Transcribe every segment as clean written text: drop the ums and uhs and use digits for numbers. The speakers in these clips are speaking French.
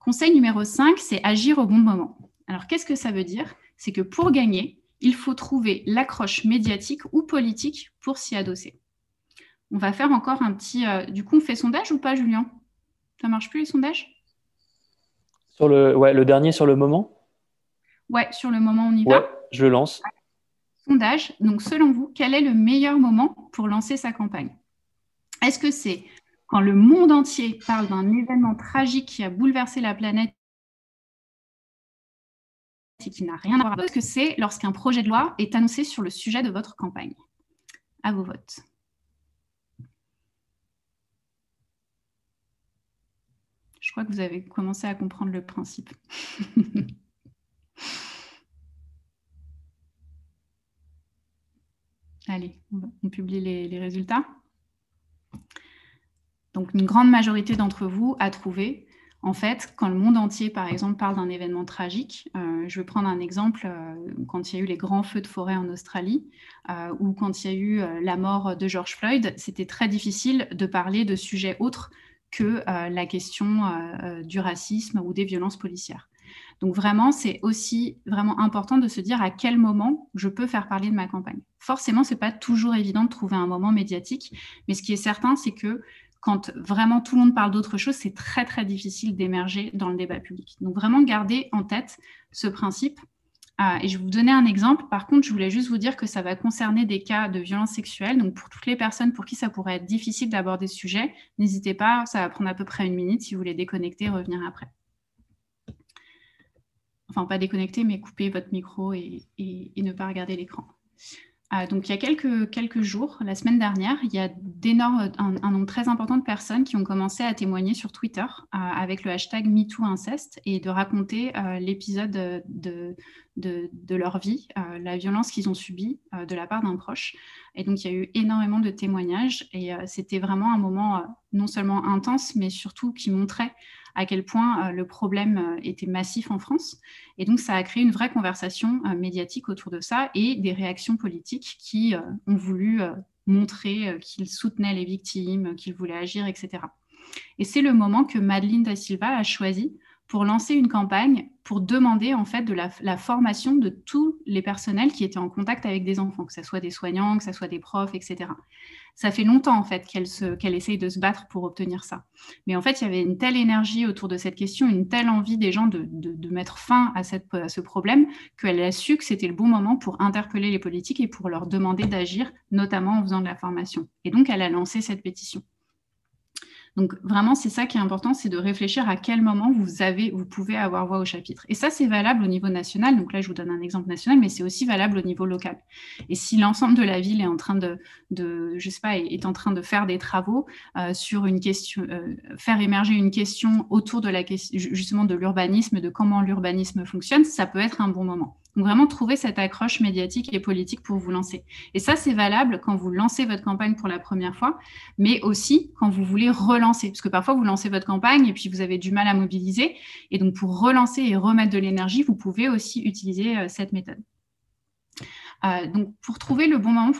Conseil numéro 5, c'est agir au bon moment. Alors, qu'est-ce que ça veut dire? C'est que pour gagner, il faut trouver l'accroche médiatique ou politique pour s'y adosser. On va faire encore un petit... du coup, on fait sondage ou pas, Julien? Ça marche plus, les sondages? Le dernier sur le moment? Ouais, sur le moment, on y Ouais, va. je le lance. Sondage. Donc, selon vous, quel est le meilleur moment pour lancer sa campagne? Est-ce que c'est quand le monde entier parle d'un événement tragique qui a bouleversé la planète et qui n'a rien à voir avec? Est-ce que c'est lorsqu'un projet de loi est annoncé sur le sujet de votre campagne? À vos votes. Je crois que vous avez commencé à comprendre le principe. Allez, on publie les résultats. Donc, une grande majorité d'entre vous a trouvé, en fait, quand le monde entier, par exemple, parle d'un événement tragique, je vais prendre un exemple, quand il y a eu les grands feux de forêt en Australie, ou quand il y a eu la mort de George Floyd, c'était très difficile de parler de sujets autres que la question du racisme ou des violences policières. Donc vraiment, c'est aussi vraiment important de se dire à quel moment je peux faire parler de ma campagne. Forcément, ce n'est pas toujours évident de trouver un moment médiatique, mais ce qui est certain, c'est que quand vraiment tout le monde parle d'autre chose, c'est très, très difficile d'émerger dans le débat public. Donc vraiment, gardez en tête ce principe. Et je vais vous donner un exemple. Par contre, je voulais juste vous dire que ça va concerner des cas de violence sexuelle. Donc, pour toutes les personnes pour qui ça pourrait être difficile d'aborder ce sujet, n'hésitez pas, ça va prendre à peu près 1 minute si vous voulez déconnecter et revenir après. Enfin, pas déconnecter, mais couper votre micro et ne pas regarder l'écran. Donc, il y a quelques jours, la semaine dernière, il y a un nombre très important de personnes qui ont commencé à témoigner sur Twitter avec le hashtag MeTooInceste et de raconter l'épisode de leur vie, la violence qu'ils ont subie de la part d'un proche. Et donc, il y a eu énormément de témoignages et c'était vraiment un moment non seulement intense, mais surtout qui montrait à quel point le problème était massif en France. Et donc, ça a créé une vraie conversation médiatique autour de ça et des réactions politiques qui ont voulu montrer qu'ils soutenaient les victimes, qu'ils voulaient agir, etc. Et c'est le moment que Madeleine Da Silva a choisi pour lancer une campagne pour demander en fait de la formation de tous les personnels qui étaient en contact avec des enfants, que ce soit des soignants, que ce soit des profs, etc. Ça fait longtemps en fait qu'elle essaye de se battre pour obtenir ça. Mais en fait, il y avait une telle énergie autour de cette question, une telle envie des gens de mettre fin à ce problème qu'elle a su que c'était le bon moment pour interpeller les politiques et pour leur demander d'agir, notamment en faisant de la formation. Et donc, elle a lancé cette pétition. Donc vraiment, c'est ça qui est important, c'est de réfléchir à quel moment vous pouvez avoir voix au chapitre. Et ça, c'est valable au niveau national. Donc là, je vous donne un exemple national, mais c'est aussi valable au niveau local. Et si l'ensemble de la ville est en train je sais pas, est en train de faire des travaux sur une question, faire émerger une question autour de la question justement de l'urbanisme, de comment l'urbanisme fonctionne, ça peut être un bon moment. Donc vraiment trouver cette accroche médiatique et politique pour vous lancer. Et ça, c'est valable quand vous lancez votre campagne pour la première fois, mais aussi quand vous voulez relancer. Parce que parfois, vous lancez votre campagne et puis vous avez du mal à mobiliser. Et donc, pour relancer et remettre de l'énergie, vous pouvez aussi utiliser cette méthode. Donc, pour trouver le bon moment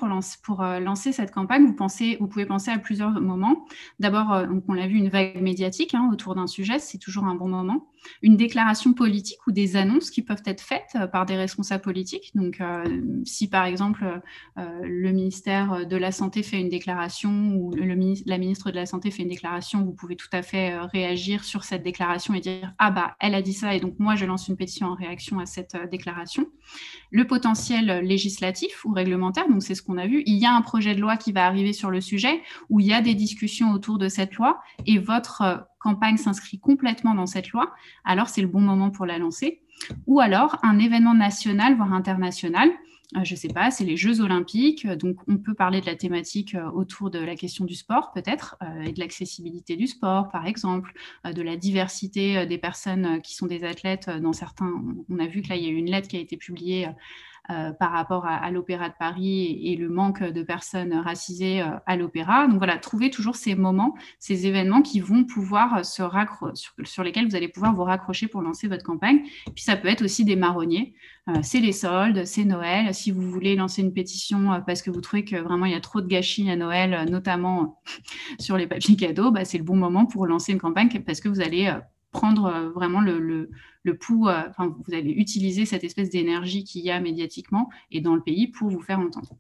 pour lancer cette campagne, vous pouvez penser à plusieurs moments. D'abord, on l'a vu, une vague médiatique autour d'un sujet, c'est toujours un bon moment. Une déclaration politique ou des annonces qui peuvent être faites par des responsables politiques. Donc, si par exemple, le ministère de la Santé fait une déclaration ou la ministre de la Santé fait une déclaration, vous pouvez tout à fait réagir sur cette déclaration et dire « Ah bah, elle a dit ça et donc moi, je lance une pétition en réaction à cette déclaration ». Le potentiel législatif ou réglementaire, donc c'est ce qu'on a vu, il y a un projet de loi qui va arriver sur le sujet où il y a des discussions autour de cette loi et votre campagne s'inscrit complètement dans cette loi, alors c'est le bon moment pour la lancer. Ou alors un événement national, voire international, je ne sais pas, c'est les Jeux Olympiques, donc on peut parler de la thématique autour de la question du sport peut-être, et de l'accessibilité du sport par exemple, de la diversité des personnes qui sont des athlètes dans certains. On a vu que là, il y a eu une lettre qui a été publiée par rapport à l'Opéra de Paris et le manque de personnes racisées à l'opéra. Donc voilà, trouvez toujours ces moments, ces événements qui vont pouvoir sur lesquels vous allez pouvoir vous raccrocher pour lancer votre campagne. Puis ça peut être aussi des marronniers. C'est les soldes, c'est Noël. Si vous voulez lancer une pétition parce que vous trouvez que vraiment il y a trop de gâchis à Noël, notamment sur les papiers cadeaux, c'est le bon moment pour lancer une campagne parce que vous allez prendre vraiment le pouls, vous allez utiliser cette espèce d'énergie qu'il y a médiatiquement et dans le pays pour vous faire entendre.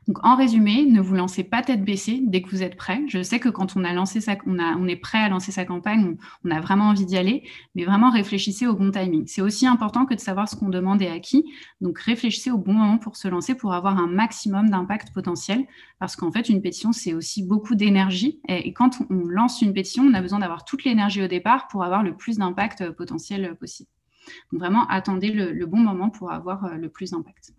Donc, en résumé, ne vous lancez pas tête baissée dès que vous êtes prêt. Je sais que quand on est prêt à lancer sa campagne, on a vraiment envie d'y aller, mais vraiment réfléchissez au bon timing. C'est aussi important que de savoir ce qu'on demande et à qui. Donc, réfléchissez au bon moment pour se lancer, pour avoir un maximum d'impact potentiel. Parce qu'en fait, une pétition, c'est aussi beaucoup d'énergie. Et quand on lance une pétition, on a besoin d'avoir toute l'énergie au départ pour avoir le plus d'impact potentiel possible. Donc, vraiment, attendez le bon moment pour avoir le plus d'impact.